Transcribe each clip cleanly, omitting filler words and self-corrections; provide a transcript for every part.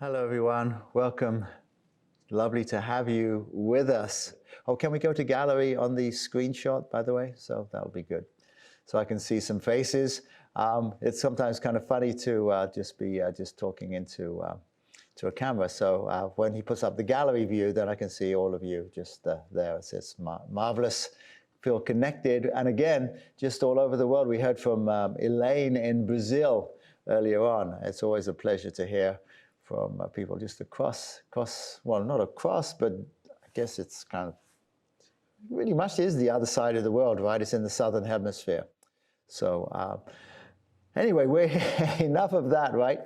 Hello, everyone. Welcome. Lovely to have you with us. Oh, can we go to gallery on the screenshot, by the way? So that'll be good. So I can see some faces. It's sometimes kind of funny to just be just talking into to a camera. So when he puts up the gallery view, then I can see all of you just there. It's marvelous. Feel connected. And again, just all over the world. We heard from Elaine in Brazil earlier on. It's always a pleasure to hear from people just across, well, not across, but I guess it's kind of, really much is the other side of the world, right? It's in the southern hemisphere. So anyway, enough of that, right?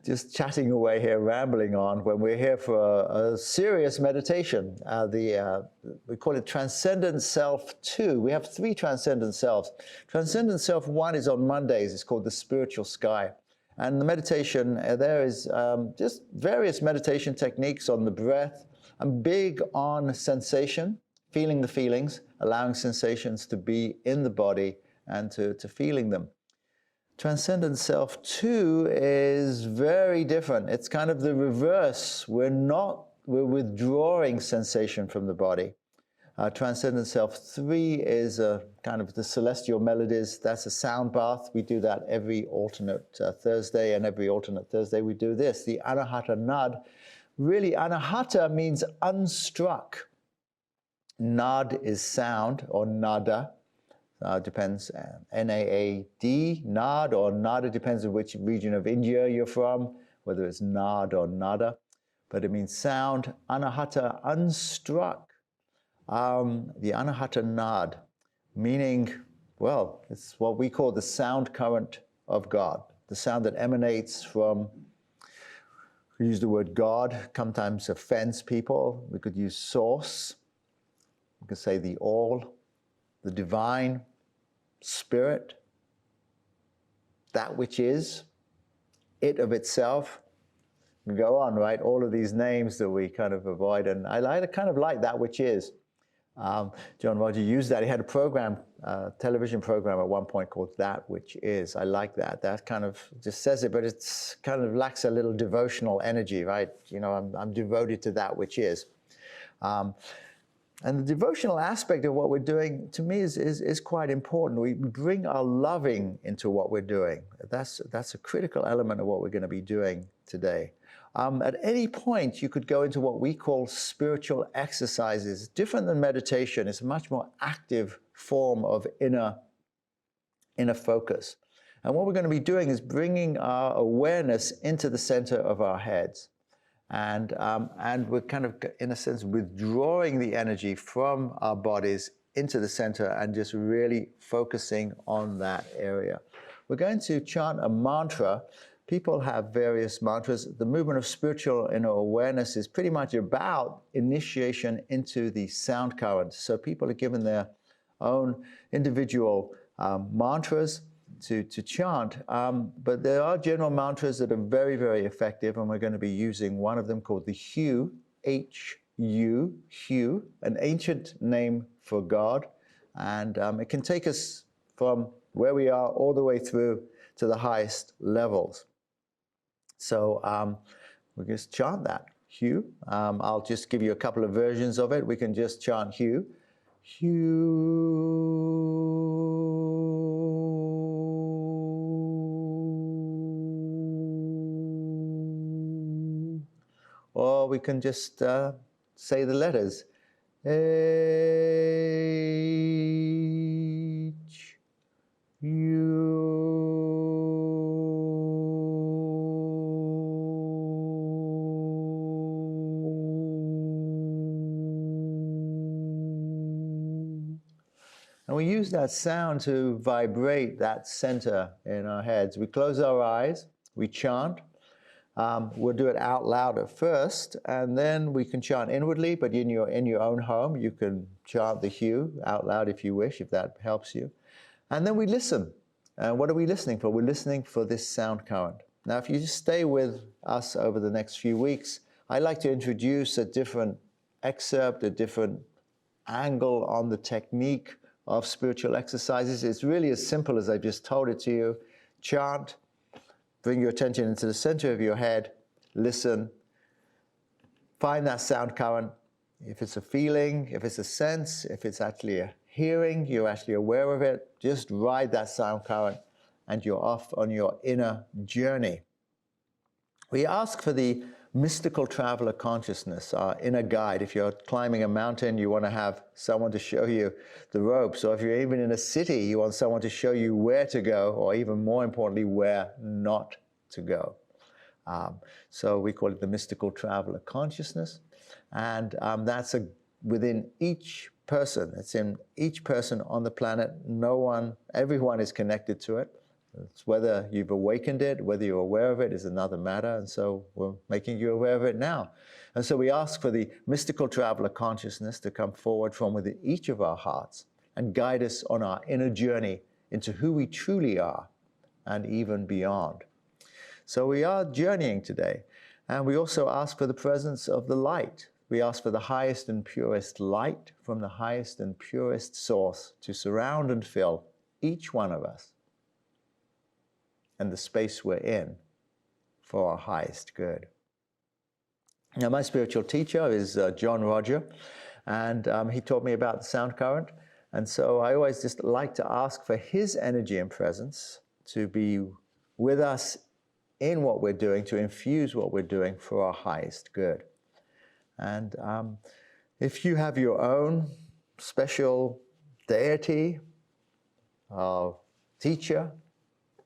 Just chatting away here, rambling on, when we're here for a serious meditation. We call it Transcendent Self 2. We have 3 Transcendent Selves. Transcendent Self 1 is on Mondays. It's called the Spiritual Sky. And the meditation, there is just various meditation techniques on the breath. I'm big on sensation, feeling the feelings, allowing sensations to be in the body and to feeling them. Transcendent Self 2 is very different. It's kind of the reverse. We're withdrawing sensation from the body. Transcendent Self 3 is kind of the celestial melodies. That's a sound bath. We do that every alternate Thursday, and every alternate Thursday we do this, the Anahata Nad. Really, Anahata means unstruck. Nad is sound, or nada. Depends, N-A-A-D, Nad, or nada, depends on which region of India you're from, whether it's Nad or nada. But it means sound. Anahata, unstruck. The Anahata Nad, meaning, well, it's what we call the sound current of God, the sound that emanates from, we use the word God, sometimes offends people. We could use source. We could say the all, the divine, spirit, that which is, it of itself. We go on, right? All of these names that we kind of avoid, and I kind of like that which is. John Roger used that. He had a program, television program at one point called That Which Is. I like that. That kind of just says it, but it's kind of lacks a little devotional energy, right? You know, I'm devoted to that which is. And the devotional aspect of what we're doing, to me, is quite important. We bring our loving into what we're doing. That's a critical element of what we're going to be doing today. At any point, you could go into what we call spiritual exercises. Different than meditation. It's a much more active form of inner focus. And what we're going to be doing is bringing our awareness into the center of our heads. And we're kind of, in a sense, withdrawing the energy from our bodies into the center and just really focusing on that area. We're going to chant a mantra. People have various mantras. The movement of spiritual inner awareness is pretty much about initiation into the sound current. So people are given their own individual mantras to chant, but there are general mantras that are very, very effective, and we're going to be using one of them called the HU, H-U, HU, an ancient name for God, and it can take us from where we are all the way through to the highest levels. So we'll just chant that, HU. I'll just give you a couple of versions of it. We can just chant HU. HU. Or we can just say the letters. H-U. And we use that sound to vibrate that center in our heads. We close our eyes, we chant. We'll do it out loud at first, and then we can chant inwardly, but in your own home, you can chant the HU out loud if you wish, if that helps you. And then we listen. And what are we listening for? We're listening for this sound current. Now, if you just stay with us over the next few weeks, I like to introduce a different excerpt, a different angle on the technique of spiritual exercises. It's really as simple as I just told it to you. Chant, bring your attention into the center of your head, listen, find that sound current. If it's a feeling, if it's a sense, if it's actually a hearing, you're actually aware of it, just ride that sound current and you're off on your inner journey. We ask for the mystical traveler consciousness, our inner guide. If you're climbing a mountain, you want to have someone to show you the ropes. Or if you're even in a city, you want someone to show you where to go, or even more importantly, where not to go. So we call it the mystical traveler consciousness. And that's within each person. It's in each person on the planet. Everyone is connected to it. It's whether you've awakened it, whether you're aware of it is another matter. And so we're making you aware of it now. And so we ask for the mystical traveler consciousness to come forward from within each of our hearts and guide us on our inner journey into who we truly are and even beyond. So we are journeying today. And we also ask for the presence of the light. We ask for the highest and purest light from the highest and purest source to surround and fill each one of us and the space we're in for our highest good. Now, my spiritual teacher is John Roger, and he taught me about the sound current. And so I always just like to ask for his energy and presence to be with us in what we're doing, to infuse what we're doing for our highest good. And if you have your own special deity or teacher,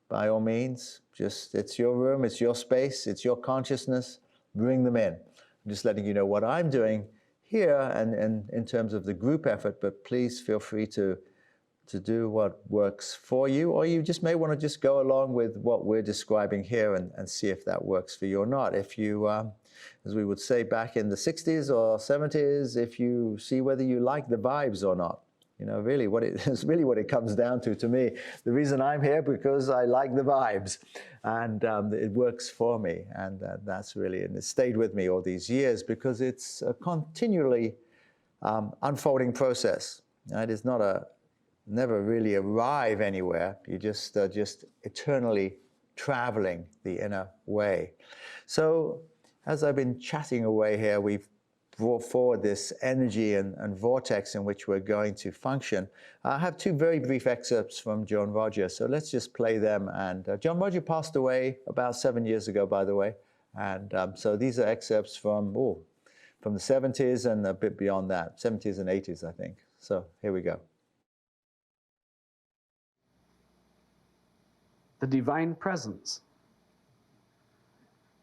by all means, it's your room, it's your space, it's your consciousness, bring them in. I'm just letting you know what I'm doing here and in terms of the group effort, but please feel free to do what works for you, or you just may want to just go along with what we're describing here and see if that works for you or not. If you, as we would say back in the 60s or 70s, if you see whether you like the vibes or not. You know, really it's really what it comes down to me. The reason I'm here because I like the vibes and it works for me. And that's really, and it stayed with me all these years because it's a continually unfolding process. It is never really arrive anywhere. You just eternally traveling the inner way. So as I've been chatting away here, we've brought forward this energy and vortex in which we're going to function. I have two very brief excerpts from John Roger, so let's just play them. And John Roger passed away about 7 years ago, by the way. And so these are excerpts from the 70s and a bit beyond that, 70s and 80s, I think. So here we go. The divine presence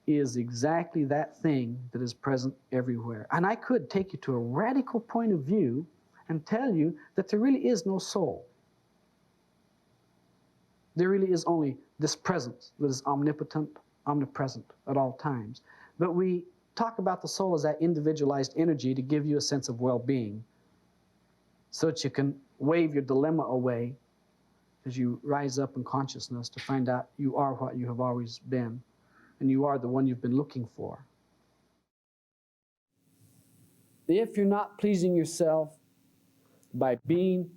is exactly that thing that is present everywhere. And I could take you to a radical point of view and tell you that there really is no soul. There really is only this presence that is omnipotent, omnipresent at all times. But we talk about the soul as that individualized energy to give you a sense of well-being so that you can wave your dilemma away as you rise up in consciousness to find out you are what you have always been. And you are the one you've been looking for. If you're not pleasing yourself by being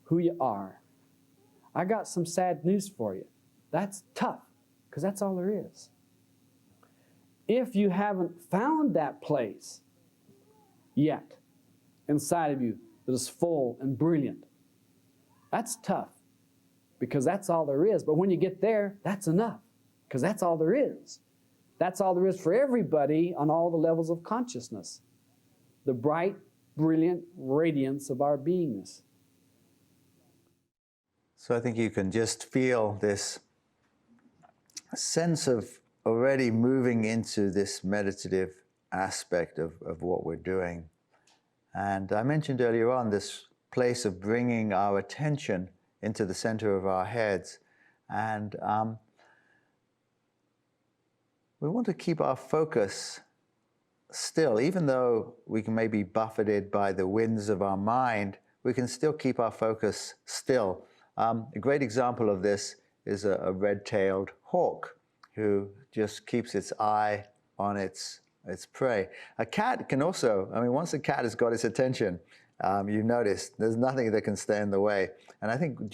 who you are, I got some sad news for you. That's tough, because that's all there is. If you haven't found that place yet inside of you that is full and brilliant, that's tough, because that's all there is. But when you get there, that's enough. Because that's all there is. That's all there is for everybody on all the levels of consciousness. The bright, brilliant radiance of our beingness. So I think you can just feel this sense of already moving into this meditative aspect of what we're doing. And I mentioned earlier on this place of bringing our attention into the center of our heads. And we want to keep our focus still. Even though we can maybe be buffeted by the winds of our mind, we can still keep our focus still. A great example of this is a red-tailed hawk who just keeps its eye on its prey. A cat can also, once a cat has got its attention, you've noticed there's nothing that can stay in the way. And I think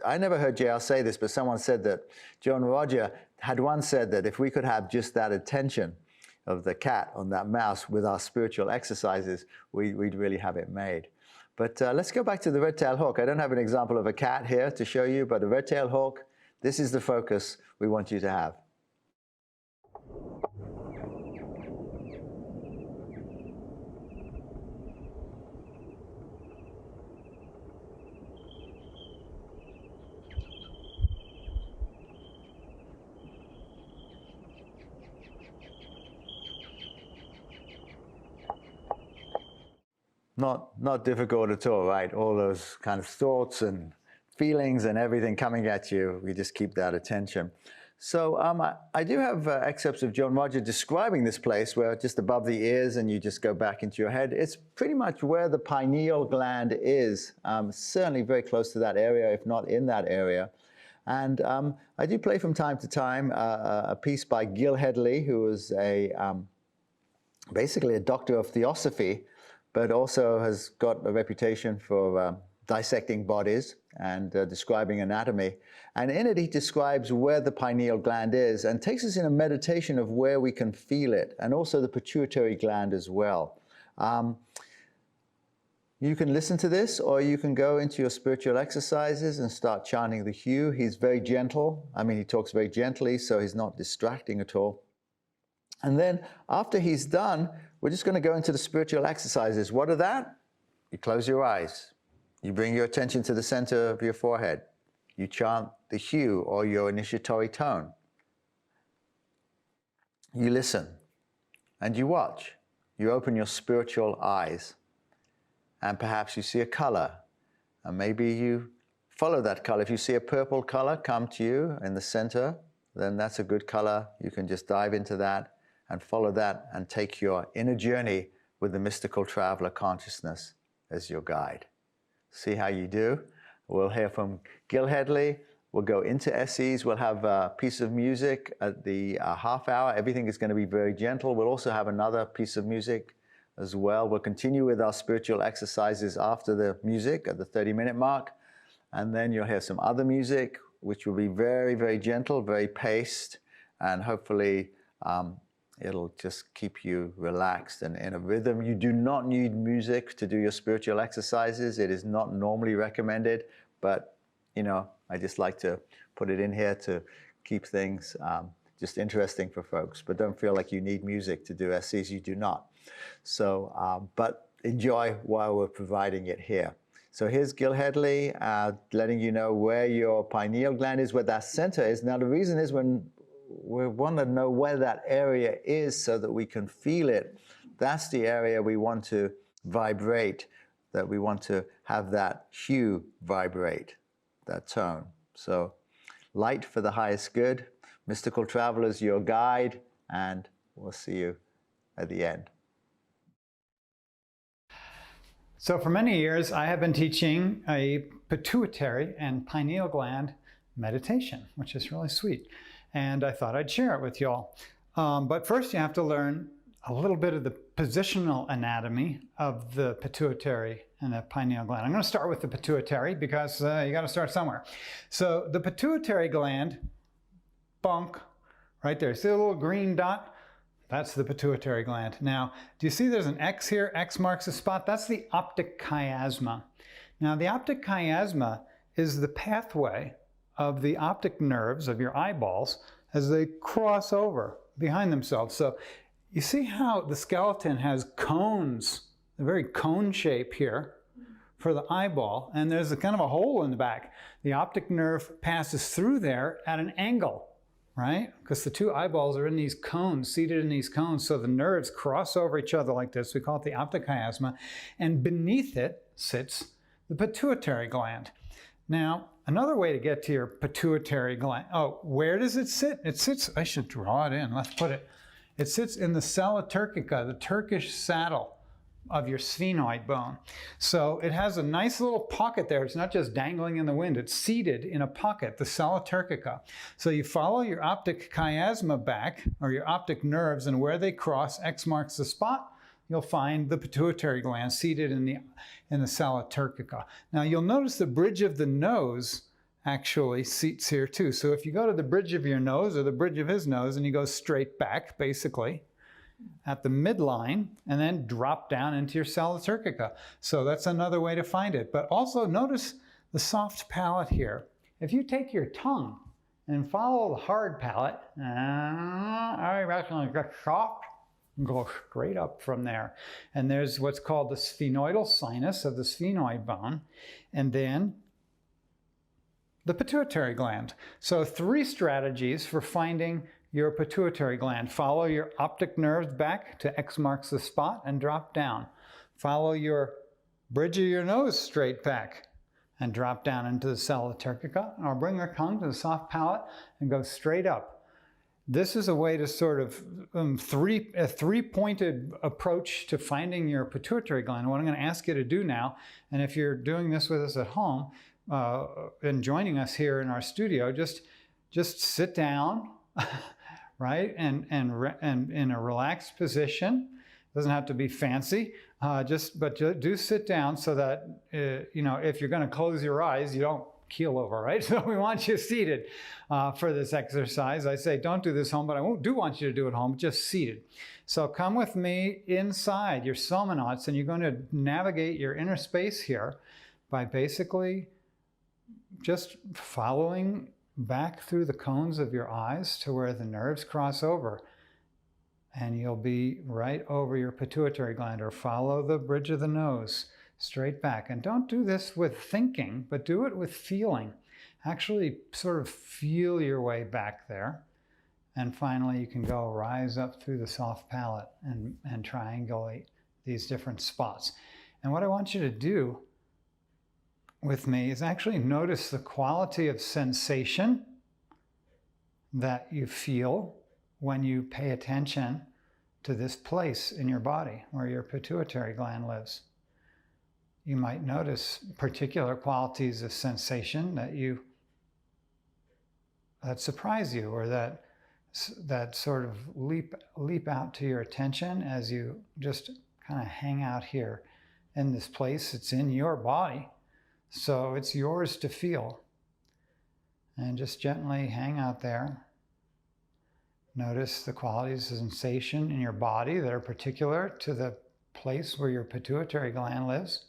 I never heard JR say this, but someone said that John Roger had once said that if we could have just that attention of the cat on that mouse with our spiritual exercises, we'd really have it made. But let's go back to the red-tailed hawk. I don't have an example of a cat here to show you, but a red-tailed hawk, this is the focus we want you to have. Not difficult at all, right? All those kind of thoughts and feelings and everything coming at you, we just keep that attention. So I do have excerpts of John Roger describing this place where just above the ears and you just go back into your head. It's pretty much where the pineal gland is, certainly very close to that area, if not in that area. And I do play from time to time a piece by Gil Hedley, who was basically a doctor of theosophy, but also has got a reputation for dissecting bodies and describing anatomy. And in it, he describes where the pineal gland is and takes us in a meditation of where we can feel it, and also the pituitary gland as well. You can listen to this, or you can go into your spiritual exercises and start chanting the hue. He's very gentle. I mean, he talks very gently, so he's not distracting at all. And then after he's done, we're just going to go into the spiritual exercises. What are that? You close your eyes. You bring your attention to the center of your forehead. You chant the hue or your initiatory tone. You listen and you watch. You open your spiritual eyes. And perhaps you see a color. And maybe you follow that color. If you see a purple color come to you in the center, then that's a good color. You can just dive into that and follow that and take your inner journey with the mystical traveler consciousness as your guide. See how you do. We'll hear from Gil Hedley. We'll go into SEs. We'll have a piece of music at the half hour. Everything is going to be very gentle. We'll also have another piece of music as well. We'll continue with our spiritual exercises after the music at the 30-minute mark. And then you'll hear some other music, which will be very, very gentle, very paced, and hopefully it'll just keep you relaxed and in a rhythm. You do not need music to do your spiritual exercises. It is not normally recommended, but you know, I just like to put it in here to keep things just interesting for folks. But don't feel like you need music to do SCs. You do not. So, but enjoy while we're providing it here. So here's Gil Hedley letting you know where your pineal gland is, where that center is. Now the reason is when we want to know where that area is so that we can feel it. That's the area we want to vibrate, that we want to have that hue vibrate, that tone. So light for the highest good, mystical travelers, your guide, and we'll see you at the end. So for many years, I have been teaching a pituitary and pineal gland meditation, which is really sweet. And I thought I'd share it with y'all. But first you have to learn a little bit of the positional anatomy of the pituitary and the pineal gland. I'm going to start with the pituitary because you got to start somewhere. So the pituitary gland, bunk, right there. See the little green dot? That's the pituitary gland. Now, do you see there's an X here? X marks a spot. That's the optic chiasma. Now, the optic chiasma is the pathway of the optic nerves of your eyeballs as they cross over behind themselves. So you see how the skeleton has cones, a very cone shape here for the eyeball, and there's a kind of a hole in the back. The optic nerve passes through there at an angle, right? Because the two eyeballs are in these cones, seated in these cones, so the nerves cross over each other like this. We call it the optic chiasma, and beneath it sits the pituitary gland. Now, another way to get to your pituitary gland, oh, where does it sit? It sits, I should draw it in, let's put it. It sits in the sella turcica, the Turkish saddle of your sphenoid bone. So it has a nice little pocket there. It's not just dangling in the wind, it's seated in a pocket, the sella turcica. So you follow your optic chiasma back, or your optic nerves, and where they cross, X marks the spot, you'll find the pituitary gland seated in the sella turcica. Now you'll notice the bridge of the nose actually seats here too. So if you go to the bridge of your nose or the bridge of his nose and you go straight back, basically, at the midline, and then drop down into your sella turcica. So that's another way to find it. But also notice the soft palate here. If you take your tongue and follow the hard palate, soft, go straight up from there. And there's what's called the sphenoidal sinus of the sphenoid bone, and then the pituitary gland. So 3 strategies for finding your pituitary gland. Follow your optic nerves back to X marks the spot and drop down. Follow your bridge of your nose straight back and drop down into the sella turcica, or bring your tongue to the soft palate and go straight up. This is a way to sort of a three-pointed approach to finding your pituitary gland. What I'm going to ask you to do now, and if you're doing this with us at home and joining us here in our studio, just sit down, right, and in a relaxed position. Doesn't have to be fancy. But do sit down so that if you're going to close your eyes, you don't keel over, right? So we want you seated for this exercise. I say don't do this home, but I do want you to do it home, just seated. So come with me inside your somanauts, and you're going to navigate your inner space here by basically just following back through the cones of your eyes to where the nerves cross over. And you'll be right over your pituitary gland, or follow the bridge of the nose straight back. And don't do this with thinking, but do it with feeling. Actually sort of feel your way back there. And finally, you can go rise up through the soft palate and triangulate these different spots. And what I want you to do with me is actually notice the quality of sensation that you feel when you pay attention to this place in your body where your pituitary gland lives. You might notice particular qualities of sensation that surprise you, or that sort of leap out to your attention as you just kind of hang out here in this place. It's in your body, so it's yours to feel. And just gently hang out there. Notice the qualities of sensation in your body that are particular to the place where your pituitary gland lives.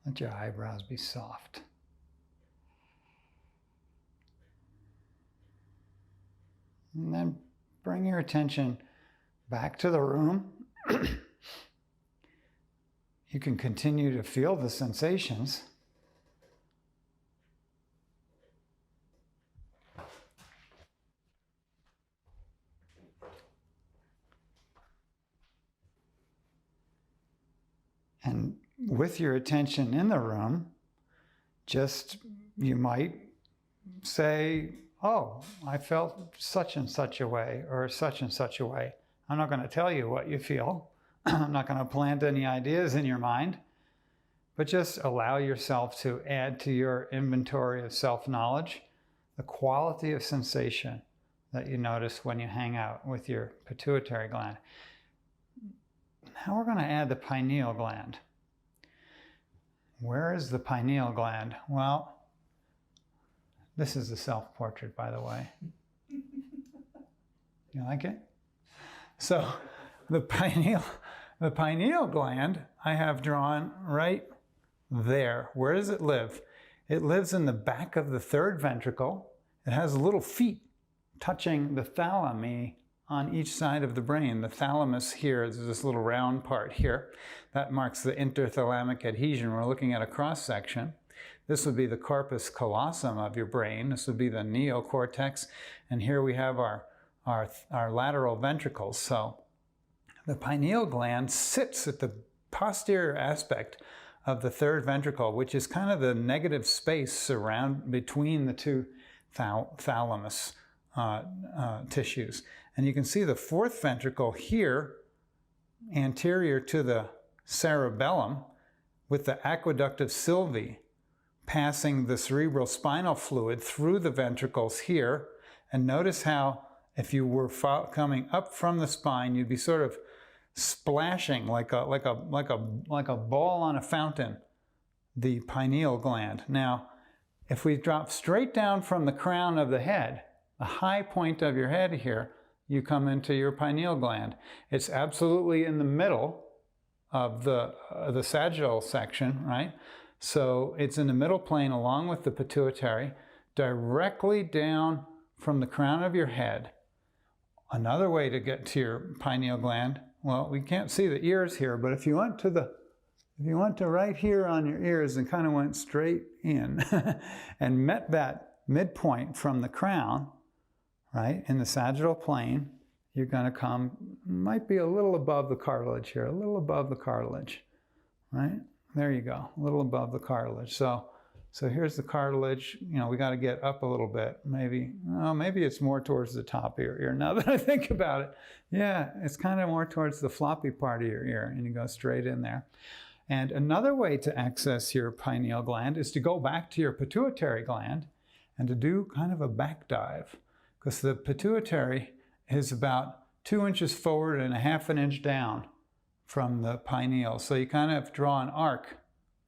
Let your eyebrows be soft. And then bring your attention back to the room. You can continue to feel the sensations. And with your attention in the room, you might say, oh, I felt such and such a way, or such and such a way. I'm not going to tell you what you feel. I'm not going to plant any ideas in your mind, but just allow yourself to add to your inventory of self-knowledge the quality of sensation that you notice when you hang out with your pituitary gland. Now we're going to add the pineal gland. Where is the pineal gland? Well, this is the self-portrait, by the way. You like it? So the pineal gland I have drawn right there. Where does it live? It lives in the back of the third ventricle. It has little feet touching the thalami on each side of the brain. The thalamus here is this little round part here. That marks the interthalamic adhesion. We're looking at a cross-section. This would be the corpus callosum of your brain. This would be the neocortex. And here we have our lateral ventricles. So the pineal gland sits at the posterior aspect of the third ventricle, which is kind of the negative space between the two thalamus tissues. And you can see the fourth ventricle here, anterior to the cerebellum, with the aqueduct of Sylvie passing the cerebral spinal fluid through the ventricles here. And notice how if you were coming up from the spine, you'd be sort of splashing like a ball on a fountain, the pineal gland. Now, if we drop straight down from the crown of the head, the high point of your head here, you come into your pineal gland. It's absolutely in the middle of the sagittal section, right? So it's in the middle plane along with the pituitary, directly down from the crown of your head. Another way to get to your pineal gland, well, we can't see the ears here, but if you went to right here on your ears and kind of went straight in and met that midpoint from the crown, right, in the sagittal plane, you're going to come, might be a little above the cartilage here, a little above the cartilage, right? There you go, a little above the cartilage. So here's the cartilage. You know, we got to get up a little bit. Maybe it's more towards the top of your ear. Now that I think about it, yeah, it's kind of more towards the floppy part of your ear, and you go straight in there. And another way to access your pineal gland is to go back to your pituitary gland and to do kind of a back dive, because the pituitary is about 2 inches forward and a half an inch down from the pineal. So you kind of draw an arc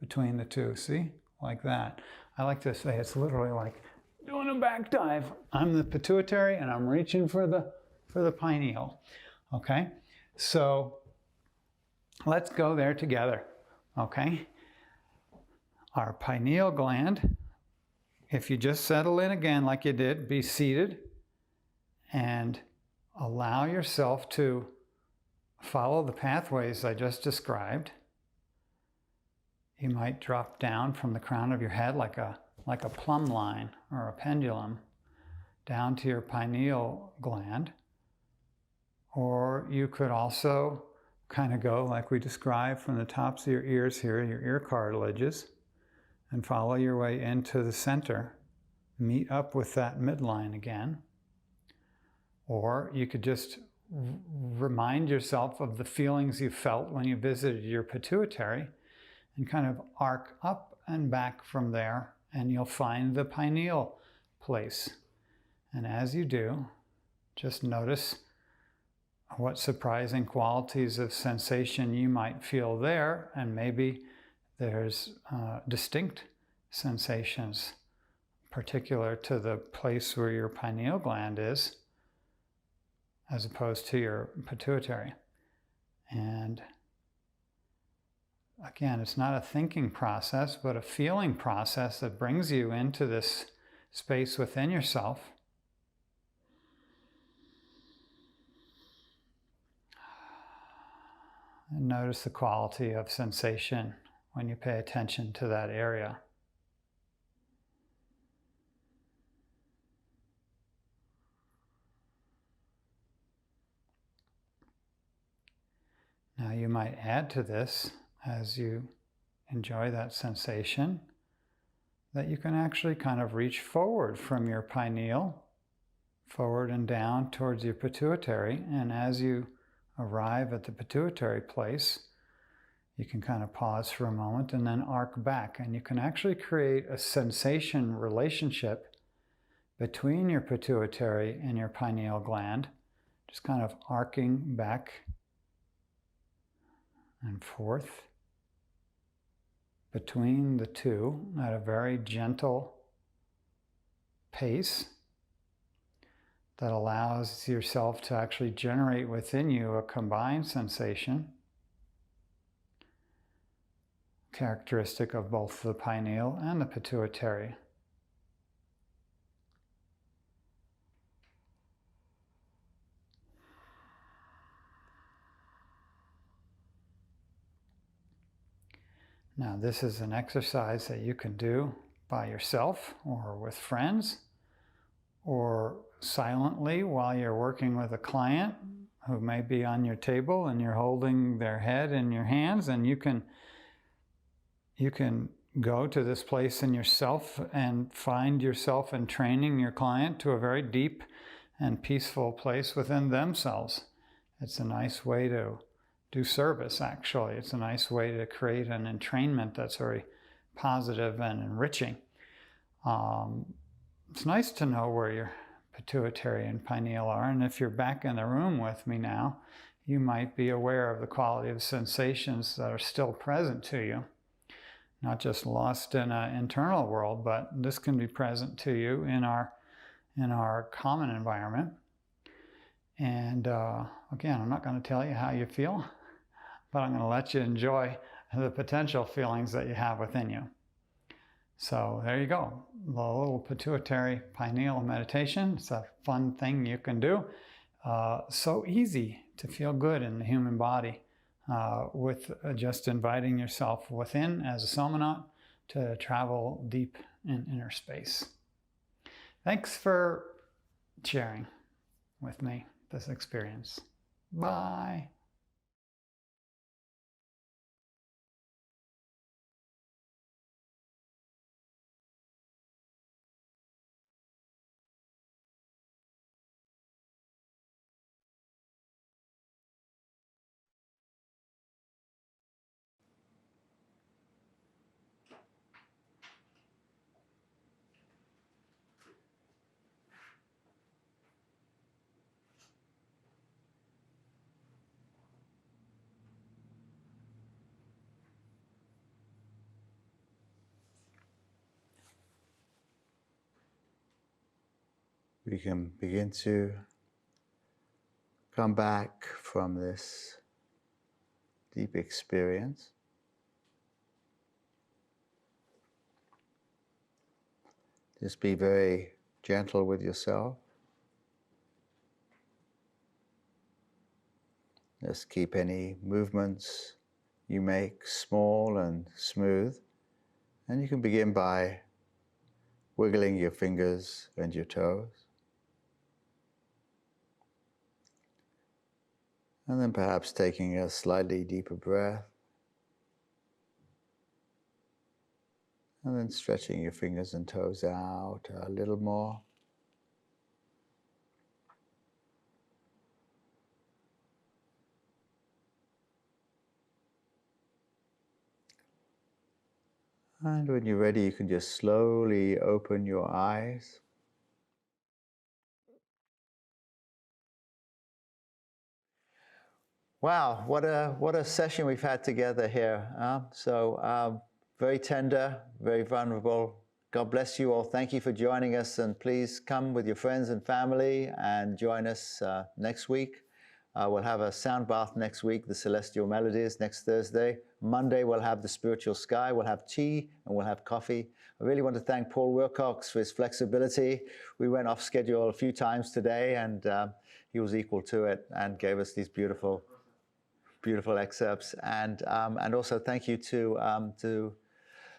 between the two, see? Like that. I like to say it's literally like doing a back dive. I'm the pituitary and I'm reaching for the pineal. Okay? So let's go there together. Okay? Our pineal gland, if you just settle in again like you did, be seated and allow yourself to follow the pathways I just described. You might drop down from the crown of your head like a plumb line or a pendulum down to your pineal gland. Or you could also kind of go like we described from the tops of your ears here, your ear cartilages, and follow your way into the center. Meet up with that midline again. Or you could just remind yourself of the feelings you felt when you visited your pituitary and kind of arc up and back from there, and you'll find the pineal place. And as you do, just notice what surprising qualities of sensation you might feel there, and maybe there's distinct sensations particular to the place where your pineal gland is, as opposed to your pituitary. And again, it's not a thinking process, but a feeling process that brings you into this space within yourself. And notice the quality of sensation when you pay attention to that area. Now you might add to this, as you enjoy that sensation, that you can actually kind of reach forward from your pineal, forward and down towards your pituitary, and as you arrive at the pituitary place, you can kind of pause for a moment and then arc back, and you can actually create a sensation relationship between your pituitary and your pineal gland, just kind of arcing back and forth between the two at a very gentle pace that allows yourself to actually generate within you a combined sensation characteristic of both the pineal and the pituitary. Now, this is an exercise that you can do by yourself or with friends, or silently while you're working with a client who may be on your table and you're holding their head in your hands, and you can go to this place in yourself and find yourself entraining your client to a very deep and peaceful place within themselves. It's a nice way to do service, actually. It's a nice way to create an entrainment that's very positive and enriching. It's nice to know where your pituitary and pineal are, and if you're back in the room with me now, you might be aware of the quality of sensations that are still present to you. Not just lost in an internal world, but this can be present to you in our common environment. And again, I'm not going to tell you how you feel, but I'm going to let you enjoy the potential feelings that you have within you. So there you go, the little pituitary pineal meditation. It's a fun thing you can do. So easy to feel good in the human body with just inviting yourself within as a somnaut to travel deep in inner space. Thanks for sharing with me this experience. Bye. We can begin to come back from this deep experience. Just be very gentle with yourself. Just keep any movements you make small and smooth. And you can begin by wiggling your fingers and your toes. And then perhaps taking a slightly deeper breath. And then stretching your fingers and toes out a little more. And when you're ready, you can just slowly open your eyes. Wow, what a session we've had together here. Very tender, very vulnerable. God bless you all. Thank you for joining us, and please come with your friends and family and join us next week. We'll have a sound bath next week, the Celestial Melodies, next Thursday. Monday, we'll have the Spiritual Sky. We'll have tea and we'll have coffee. I really want to thank Paul Wilcox for his flexibility. We went off schedule a few times today, and he was equal to it and gave us these beautiful excerpts. And also thank you to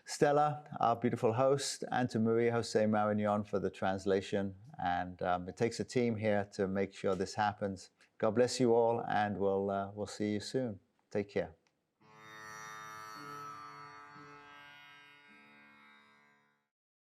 Stella, our beautiful host, and to Maria Jose Marignon for the translation. And it takes a team here to make sure this happens. God bless you all, and we'll see you soon. Take care.